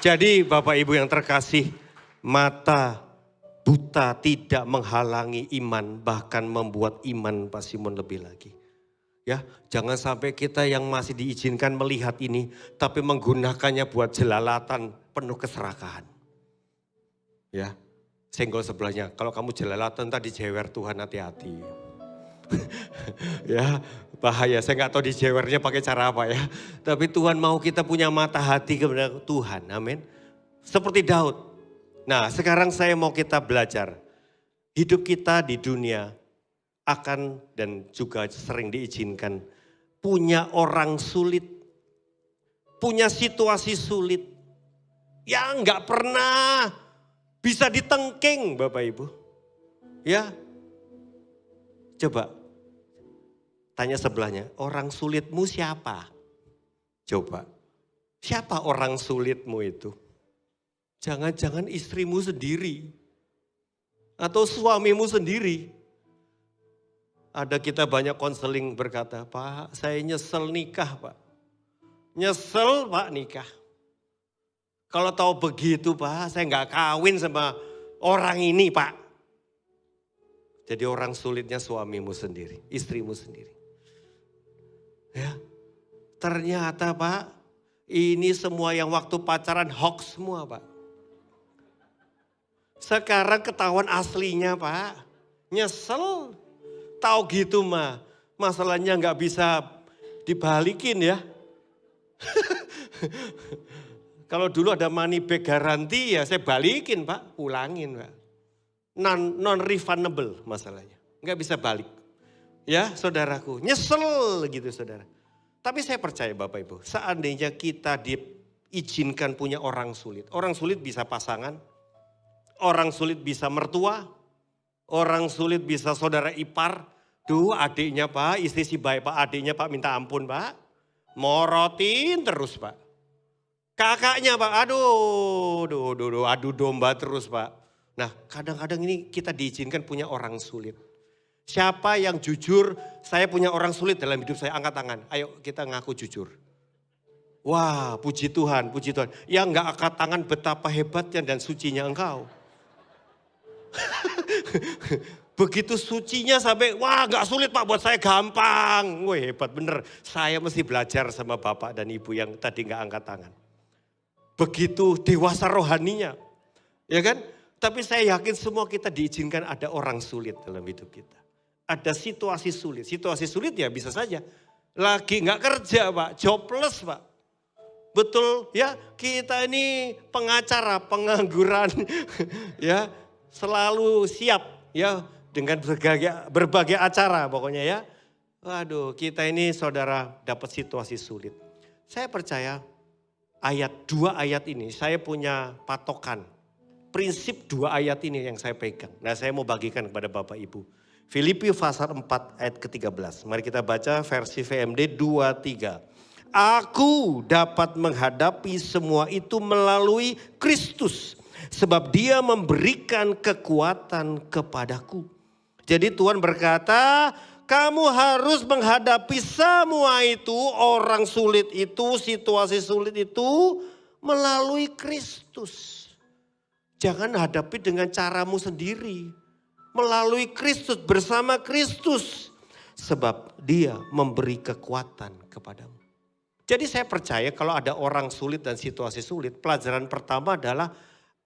Jadi Bapak Ibu yang terkasih, mata buta tidak menghalangi iman, bahkan membuat iman Pak Simon lebih lagi. Ya, jangan sampai kita yang masih diizinkan melihat ini, tapi menggunakannya buat jelalatan penuh keserakahan. Ya, senggol sebelahnya, kalau kamu jelalatan tadi jewer Tuhan, hati-hati. Ya, bahaya. Saya nggak tahu dijewernya pakai cara apa ya. Tapi Tuhan mau kita punya mata hati kepada Tuhan, amin. Seperti Daud. Nah, sekarang saya mau kita belajar. Hidup kita di dunia akan dan juga sering diizinkan punya orang sulit, punya situasi sulit yang nggak pernah bisa ditengking, Bapak Ibu. Ya, coba tanya sebelahnya, orang sulitmu siapa? Coba, siapa orang sulitmu itu? Jangan-jangan istrimu sendiri atau suamimu sendiri. Ada kita banyak konseling berkata, Pak saya nyesel nikah Pak. Nyesel Pak nikah. Kalau tahu begitu Pak, saya nggak kawin sama orang ini Pak. Jadi orang sulitnya suamimu sendiri, istrimu sendiri. Ya, ternyata Pak, ini semua yang waktu pacaran hoax semua Pak. Sekarang ketahuan aslinya Pak, nyesel. Tahu gitu mah, masalahnya nggak bisa dibalikin ya. Kalau dulu ada money back garanti ya saya balikin Pak, pulangin Pak. Non-refundable masalahnya, nggak bisa balik. Ya saudaraku, nyesel gitu saudara. Tapi saya percaya Bapak Ibu, seandainya kita diizinkan punya orang sulit. Orang sulit bisa pasangan, orang sulit bisa mertua, orang sulit bisa saudara ipar. Duh adiknya Pak, istri si baik Pak, adiknya Pak minta ampun Pak. Morotin terus Pak. Kakaknya Pak, adu domba terus Pak. Nah kadang-kadang ini kita diizinkan punya orang sulit. Siapa yang jujur, saya punya orang sulit dalam hidup saya, angkat tangan. Ayo kita ngaku jujur. Wah puji Tuhan, puji Tuhan. Yang gak angkat tangan betapa hebatnya dan sucinya engkau. Begitu sucinya sampai, wah gak sulit Pak buat saya gampang. Wah hebat bener, saya mesti belajar sama Bapak dan Ibu yang tadi gak angkat tangan. Begitu dewasa rohaninya, ya kan? Tapi saya yakin semua kita diizinkan ada orang sulit dalam hidup kita. Ada situasi sulit ya bisa saja. Lagi gak kerja Pak, jobless Pak. Betul ya, kita ini pengacara, pengangguran ya. Selalu siap ya dengan berbagai acara pokoknya ya. Waduh kita ini saudara dapat situasi sulit. Saya percaya dua ayat ini saya punya patokan. Prinsip 2 ayat ini yang saya pegang. Nah saya mau bagikan kepada Bapak Ibu. Filipi pasal 4 ayat ke-13. Mari kita baca versi VMD 23. Aku dapat menghadapi semua itu melalui Kristus. Sebab dia memberikan kekuatan kepadaku. Jadi Tuhan berkata, kamu harus menghadapi semua itu, orang sulit itu, situasi sulit itu melalui Kristus. Jangan hadapi dengan caramu sendiri. Melalui Kristus, bersama Kristus. Sebab dia memberi kekuatan kepadamu. Jadi saya percaya kalau ada orang sulit dan situasi sulit, pelajaran pertama adalah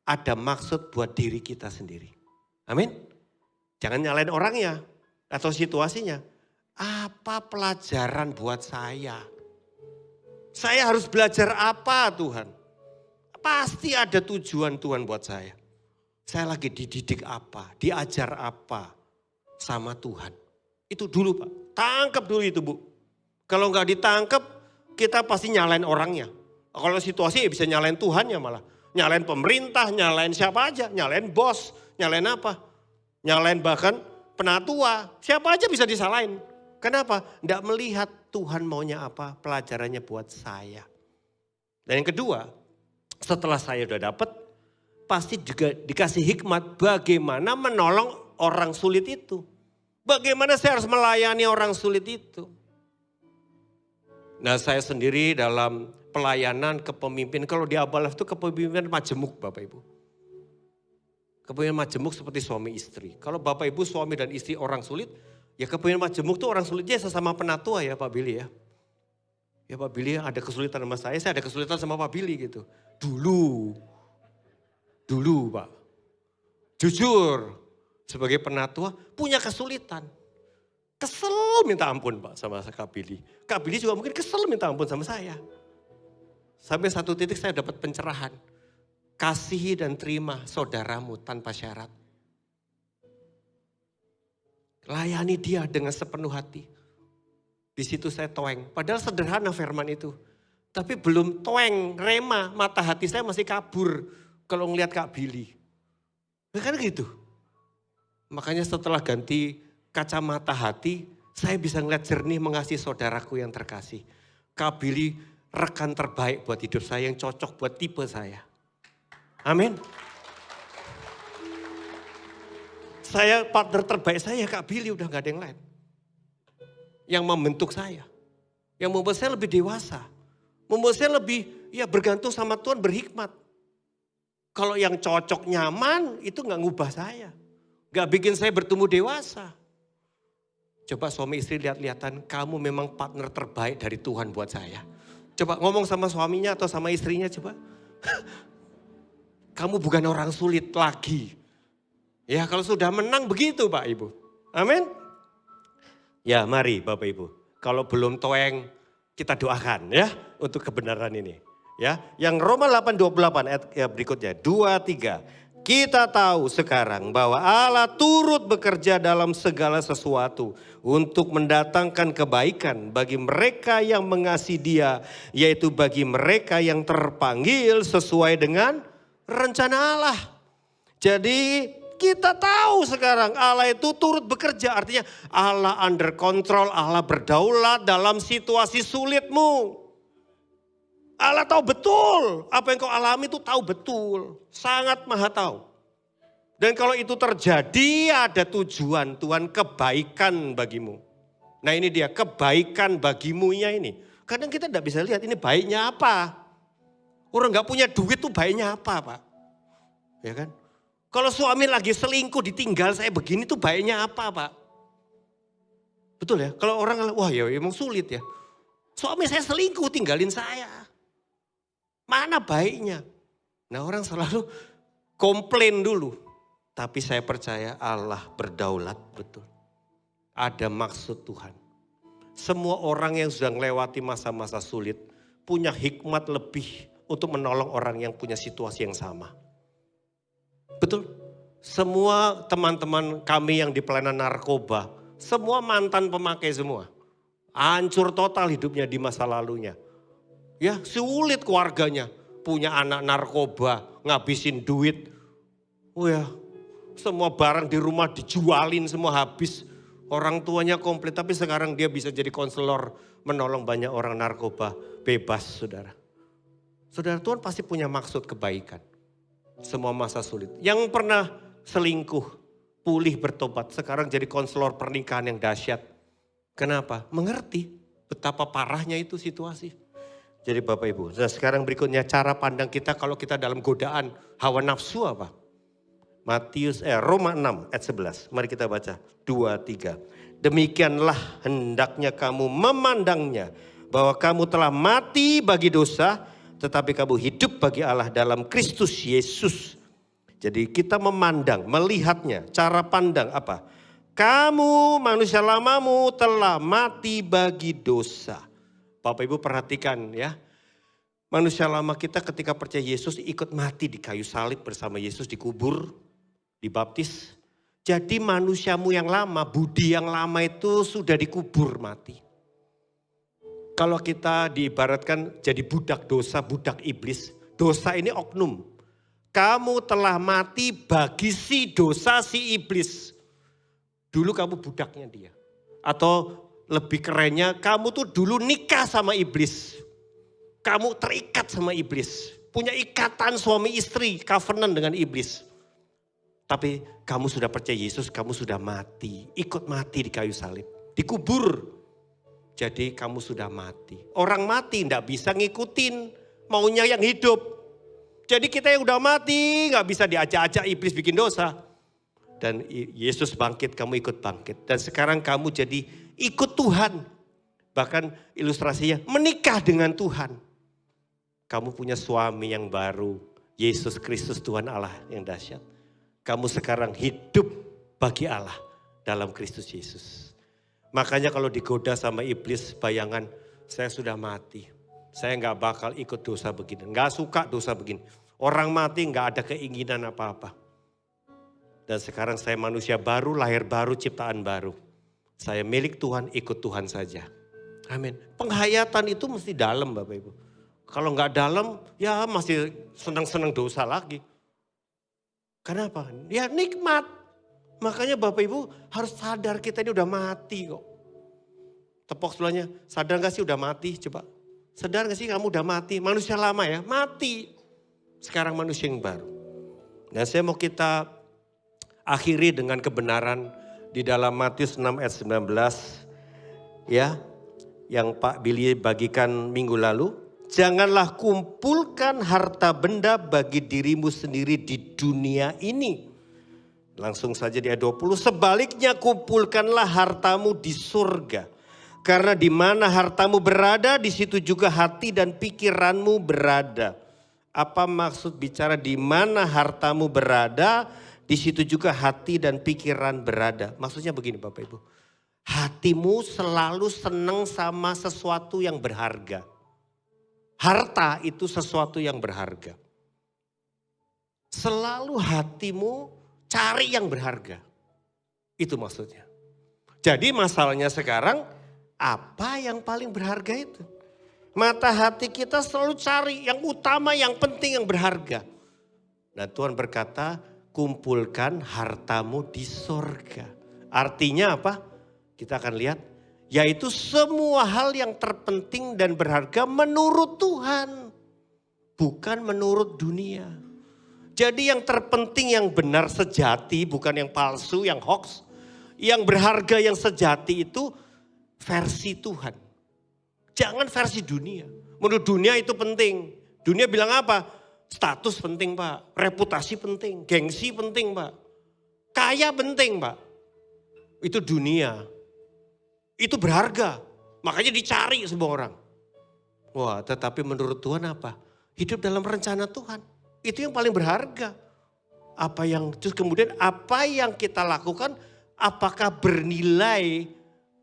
ada maksud buat diri kita sendiri. Amin. Jangan nyalain orangnya atau situasinya. Apa pelajaran buat saya? Saya harus belajar apa Tuhan? Pasti ada tujuan Tuhan buat saya. Saya lagi dididik apa, diajar apa sama Tuhan. Itu dulu Pak, tangkap dulu itu Bu. Kalau nggak ditangkap, kita pasti nyalain orangnya. Kalau situasi ya bisa nyalain Tuhannya malah. Nyalain pemerintah, nyalain siapa aja, nyalain bos, nyalain apa. Nyalain bahkan penatua, siapa aja bisa disalahin. Kenapa? Tidak melihat Tuhan maunya apa, pelajarannya buat saya. Dan yang kedua, setelah saya udah dapat, pasti juga dikasih hikmat bagaimana menolong orang sulit itu. Bagaimana saya harus melayani orang sulit itu. Nah saya sendiri dalam pelayanan kepemimpinan, kalau di Abalaf itu kepemimpinan majemuk Bapak Ibu. Kepemimpinan majemuk seperti suami istri. Kalau Bapak Ibu suami dan istri orang sulit, ya kepemimpinan majemuk itu orang sulitnya sesama penatua ya Pak Billy ya. Ya Pak Billy ada kesulitan sama saya ada kesulitan sama Pak Billy gitu. Dulu Pak. Jujur sebagai penatua punya kesulitan. Kesel minta ampun Pak sama Kak Billy. Kak Billy juga mungkin kesel minta ampun sama saya. Sampai satu titik saya dapat pencerahan. Kasihi dan terima saudaramu tanpa syarat. Layani dia dengan sepenuh hati. Di situ saya toeng. Padahal sederhana firman itu. Tapi belum toeng, rema, mata hati saya masih kabur kalau ngelihat Kak Billy. Ya kan gitu. Makanya setelah ganti kacamata hati, saya bisa ngeliat jernih mengasihi saudaraku yang terkasih. Kak Billy rekan terbaik buat hidup saya yang cocok buat tipe saya. Amin. Saya partner terbaik saya Kak Billy udah gak ada yang lain. Yang membentuk saya. Yang membuat saya lebih dewasa. Membuat saya lebih bergantung sama Tuhan berhikmat. Kalau yang cocok nyaman itu gak ngubah saya. Gak bikin saya bertumbuh dewasa. Coba suami istri lihat-lihatan, kamu memang partner terbaik dari Tuhan buat saya. Coba ngomong sama suaminya atau sama istrinya coba. Kamu bukan orang sulit lagi. Ya kalau sudah menang begitu Pak Ibu. Amin. Ya mari Bapak Ibu. Kalau belum toeng kita doakan ya untuk kebenaran ini. Ya, yang Roma 8:28 ayat berikutnya 2-3. Kita tahu sekarang bahwa Allah turut bekerja dalam segala sesuatu untuk mendatangkan kebaikan bagi mereka yang mengasihi Dia, yaitu bagi mereka yang terpanggil sesuai dengan rencana Allah. Jadi kita tahu sekarang Allah itu turut bekerja, artinya Allah under control, Allah berdaulat dalam situasi sulitmu. Allah tahu betul apa yang kau alami itu tahu betul, sangat maha tahu. Dan kalau itu terjadi ada tujuan Tuhan kebaikan bagimu. Nah ini dia kebaikan bagimunya ini. Kadang kita tidak bisa lihat ini baiknya apa. Orang nggak punya duit tuh baiknya apa Pak? Ya kan? Kalau suami lagi selingkuh ditinggal saya begini tuh baiknya apa Pak? Betul ya? Kalau orang wah ya emang sulit ya. Suami saya selingkuh tinggalin saya. Mana baiknya? Nah orang selalu komplain dulu. Tapi saya percaya Allah berdaulat betul. Ada maksud Tuhan. Semua orang yang sudah melewati masa-masa sulit punya hikmat lebih untuk menolong orang yang punya situasi yang sama. Betul. Semua teman-teman kami yang di pelayanan narkoba, semua mantan pemakai semua. Hancur total hidupnya di masa lalunya. Ya sulit keluarganya, punya anak narkoba, ngabisin duit. Oh ya, semua barang di rumah dijualin semua habis. Orang tuanya komplit, tapi sekarang dia bisa jadi konselor menolong banyak orang narkoba bebas saudara. Saudara Tuhan pasti punya maksud kebaikan. Semua masa sulit. Yang pernah selingkuh, pulih bertobat, sekarang jadi konselor pernikahan yang dahsyat. Kenapa? Mengerti betapa parahnya itu situasi. Jadi Bapak Ibu, nah sekarang berikutnya cara pandang kita kalau kita dalam godaan hawa nafsu apa? Roma 6 ayat 11, mari kita baca 2-3. Demikianlah hendaknya kamu memandangnya bahwa kamu telah mati bagi dosa, tetapi kamu hidup bagi Allah dalam Kristus Yesus. Jadi kita memandang, melihatnya, cara pandang apa? Kamu manusia lamamu telah mati bagi dosa. Bapak Ibu perhatikan ya. Manusia lama kita ketika percaya Yesus ikut mati di kayu salib bersama Yesus, dikubur, dibaptis. Jadi manusiamu yang lama, budi yang lama itu sudah dikubur mati. Kalau kita diibaratkan jadi budak dosa, budak iblis. Dosa ini oknum. kamu telah mati bagi si dosa si iblis. Dulu kamu budaknya dia. Atau lebih kerennya, kamu tuh dulu nikah sama iblis. Kamu terikat sama iblis. Punya ikatan suami istri, covenant dengan iblis. Tapi kamu sudah percaya Yesus, kamu sudah mati. Ikut mati di kayu salib. Dikubur. Jadi kamu sudah mati. Orang mati tidak bisa ngikutin maunya yang hidup. Jadi kita yang udah mati gak bisa diajak-ajak iblis bikin dosa. Dan Yesus bangkit, kamu ikut bangkit. Dan sekarang kamu jadi ikut Tuhan. Bahkan ilustrasinya menikah dengan Tuhan. Kamu punya suami yang baru. Yesus Kristus Tuhan Allah yang dahsyat. Kamu sekarang hidup bagi Allah dalam Kristus Yesus. Makanya kalau digoda sama iblis, bayangan saya sudah mati. Saya gak bakal ikut dosa begini. Gak suka dosa begini. Orang mati gak ada keinginan apa-apa. Dan sekarang saya manusia baru, lahir baru, ciptaan baru. Saya milik Tuhan, ikut Tuhan saja. Amin. Penghayatan itu mesti dalam Bapak Ibu. Kalau gak dalam, ya masih senang-senang dosa lagi. Kenapa? Ya nikmat. Makanya Bapak Ibu harus sadar kita ini udah mati kok. Tepok sebelahnya, sadar gak sih udah mati? Coba, sadar gak sih kamu udah mati? Manusia lama ya, mati. Sekarang manusia yang baru. Dan saya mau kita akhiri dengan kebenaran di dalam Matius 6 ayat 19. Ya, yang Pak Billy bagikan minggu lalu. Janganlah kumpulkan harta benda bagi dirimu sendiri di dunia ini. Langsung saja di ayat 20, sebaliknya kumpulkanlah hartamu di surga. Karena di mana hartamu berada, di situ juga hati dan pikiranmu berada. Apa maksud bicara di mana hartamu berada, di situ juga hati dan pikiran berada. Maksudnya begini Bapak Ibu, hatimu selalu senang sama sesuatu yang berharga. Harta itu sesuatu yang berharga. Selalu hatimu cari yang berharga. Itu maksudnya. Jadi masalahnya sekarang apa yang paling berharga itu? Mata hati kita selalu cari yang utama, yang penting, yang berharga. Nah Tuhan berkata kumpulkan hartamu di sorga. Artinya apa? Kita akan lihat. Yaitu semua hal yang terpenting dan berharga menurut Tuhan. Bukan menurut dunia. Jadi yang terpenting, yang benar, sejati, bukan yang palsu, yang hoax. Yang berharga, yang sejati itu versi Tuhan. Jangan versi dunia. Menurut dunia itu penting. Dunia bilang apa? Status penting Pak, reputasi penting, gengsi penting Pak. Kaya penting Pak. Itu dunia. Itu berharga. Makanya dicari semua orang. Wah, tetapi menurut Tuhan apa? Hidup dalam rencana Tuhan. Itu yang paling berharga. Terus kemudian apa yang kita lakukan, apakah bernilai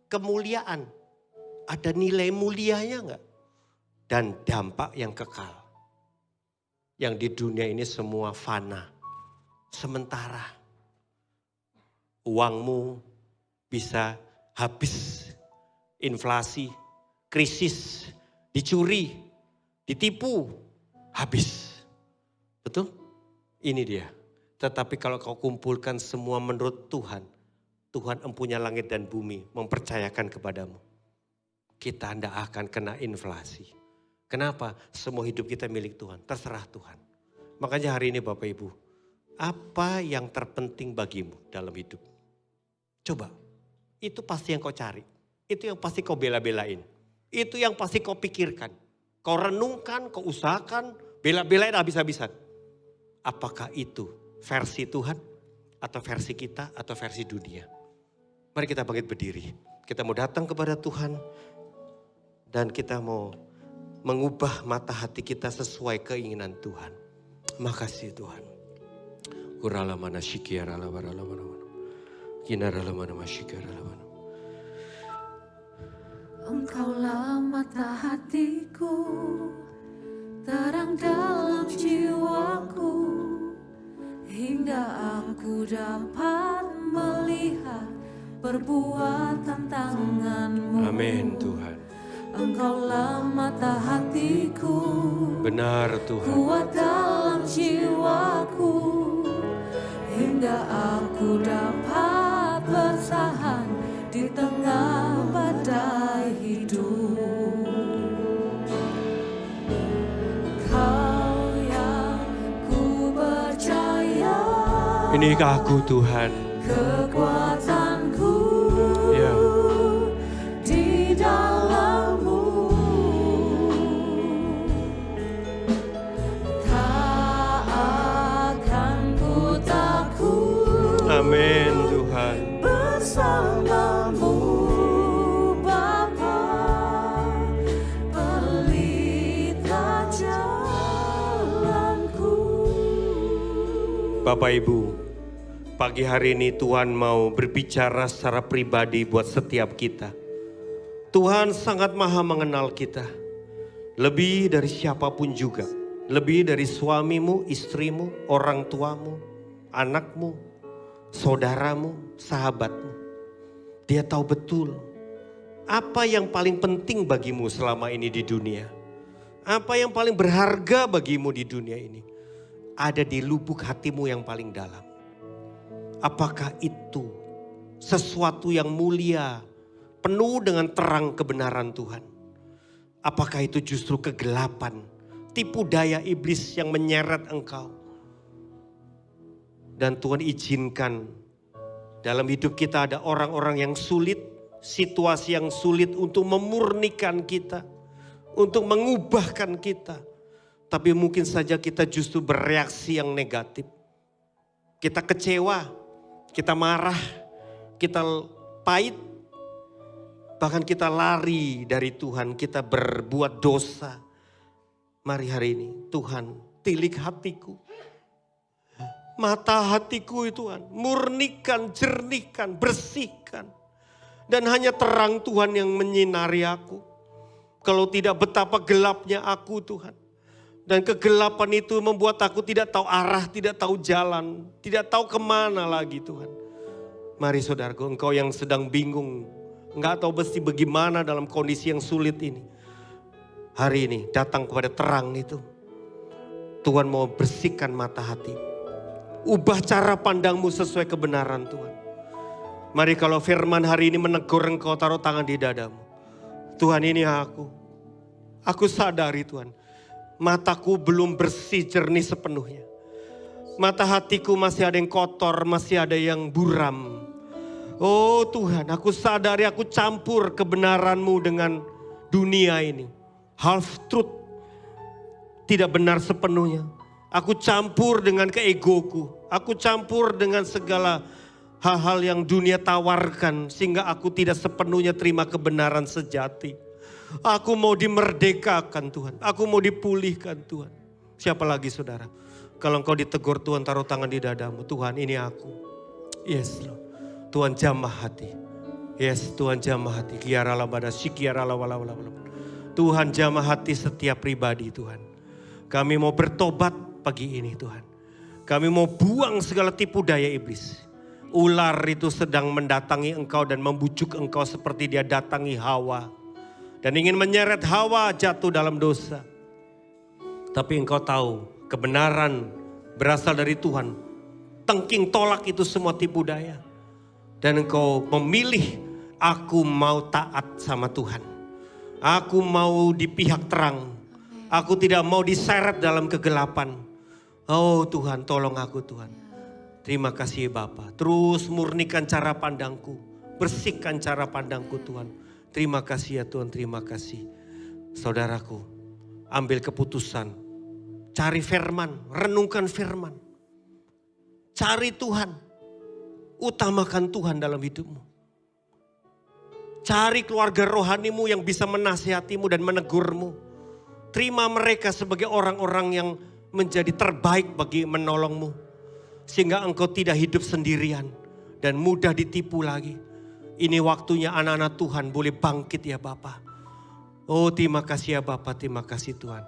kemuliaan? Ada nilai mulianya enggak? Dan dampak yang kekal. Yang di dunia ini semua fana. Sementara. Uangmu bisa habis. Inflasi, krisis, dicuri, ditipu, habis. Betul? Ini dia. Tetapi kalau kau kumpulkan semua menurut Tuhan, Tuhan empunya langit dan bumi mempercayakan kepadamu. Kita tidak akan kena inflasi. Kenapa? Semua hidup kita milik Tuhan, terserah Tuhan. Makanya hari ini Bapak Ibu, apa yang terpenting bagimu dalam hidup? Coba, itu pasti yang kau cari. Itu yang pasti kau bela-belain. Itu yang pasti kau pikirkan. Kau renungkan, kau usahakan, bela-belain habis-habisan. Apakah itu versi Tuhan atau versi kita atau versi dunia? Mari kita bangkit berdiri. Kita mau datang kepada Tuhan dan kita mau mengubah mata hati kita sesuai keinginan Tuhan. Makasih Tuhan. Kurala mana syikiara la warala mana. Kinara la mana masyikiara la mana. Engkaulah mata hatiku, terang dalam jiwaku, hingga aku dapat melihat perbuatan tangan-Mu. Amin Tuhan. Engkaulah mata hatiku, benar Tuhan. kuat dalam jiwaku. hingga aku dapat bertahan di tengah badai hidup. Kau yang ku percaya, Inikah aku Tuhan, kekuatanku ya. di dalam-Mu. Tak akan ku takut, Amin Tuhan. bersama-Mu Bapa, pelita jalanku. Bapak Ibu, pagi hari ini Tuhan mau berbicara secara pribadi buat setiap kita. Tuhan sangat maha mengenal kita. Lebih dari siapapun juga. Lebih dari suamimu, istrimu, orang tuamu, anakmu, saudaramu, sahabatmu. Dia tahu betul apa yang paling penting bagimu selama ini di dunia. Apa yang paling berharga bagimu di dunia ini. Ada di lubuk hatimu yang paling dalam. Apakah itu sesuatu yang mulia, penuh dengan terang kebenaran Tuhan? Apakah itu justru kegelapan, tipu daya iblis yang menyeret engkau? Dan Tuhan izinkan dalam hidup kita ada orang-orang yang sulit, situasi yang sulit untuk memurnikan kita, untuk mengubahkan kita. Tapi mungkin saja kita justru bereaksi yang negatif. Kita kecewa, kita marah, kita pahit, bahkan kita lari dari Tuhan, kita berbuat dosa. Mari hari ini Tuhan tilik hatiku, mata hatiku Tuhan, murnikan, jernihkan, bersihkan. Dan hanya terang Tuhan yang menyinari aku. Kalau tidak betapa gelapnya aku Tuhan. Dan kegelapan itu membuat aku tidak tahu arah, tidak tahu jalan, tidak tahu kemana lagi Tuhan. Mari saudaraku, engkau yang sedang bingung, enggak tahu mesti bagaimana dalam kondisi yang sulit ini. Hari ini datang kepada terang itu. Tuhan mau bersihkan mata hati. Ubah cara pandangmu sesuai kebenaran Tuhan. Mari kalau firman hari ini menegur engkau, taruh tangan di dadamu. Tuhan, ini aku. Aku sadari Tuhan. Mataku belum bersih jernih sepenuhnya. Mata hatiku masih ada yang kotor, masih ada yang buram. Oh Tuhan, aku sadari aku campur kebenaran-Mu dengan dunia ini. Half truth, tidak benar sepenuhnya. Aku campur dengan keegoku. Aku campur dengan segala hal-hal yang dunia tawarkan. Sehingga aku tidak sepenuhnya terima kebenaran sejati. Aku mau dimerdekakan Tuhan. Aku mau dipulihkan Tuhan. Siapa lagi saudara? Kalau engkau ditegur Tuhan, taruh tangan di dadamu. Tuhan, ini aku. Yes Lord. Tuhan jamah hati. Yes, Tuhan jamah hati. Tuhan jamah hati setiap pribadi Tuhan. Kami mau bertobat pagi ini Tuhan. Kami mau buang segala tipu daya iblis. Ular itu sedang mendatangi engkau dan membujuk engkau seperti dia datangi Hawa. Dan ingin menyeret Hawa jatuh dalam dosa. Tapi engkau tahu kebenaran berasal dari Tuhan. Tengking tolak itu semua tipu daya. Dan engkau memilih, aku mau taat sama Tuhan. Aku mau di pihak terang. Aku tidak mau diseret dalam kegelapan. Oh Tuhan, tolong aku Tuhan. Terima kasih Bapa. Terus murnikan cara pandangku. Bersihkan cara pandangku Tuhan. Terima kasih ya Tuhan, terima kasih. Saudaraku, ambil keputusan. Cari firman, renungkan firman. Cari Tuhan. Utamakan Tuhan dalam hidupmu. Cari keluarga rohanimu yang bisa menasihatimu dan menegurmu. Terima mereka sebagai orang-orang yang menjadi terbaik bagi menolongmu. Sehingga engkau tidak hidup sendirian dan mudah ditipu lagi. Ini waktunya anak-anak Tuhan boleh bangkit ya Bapa. Oh terima kasih ya Bapa, terima kasih Tuhan.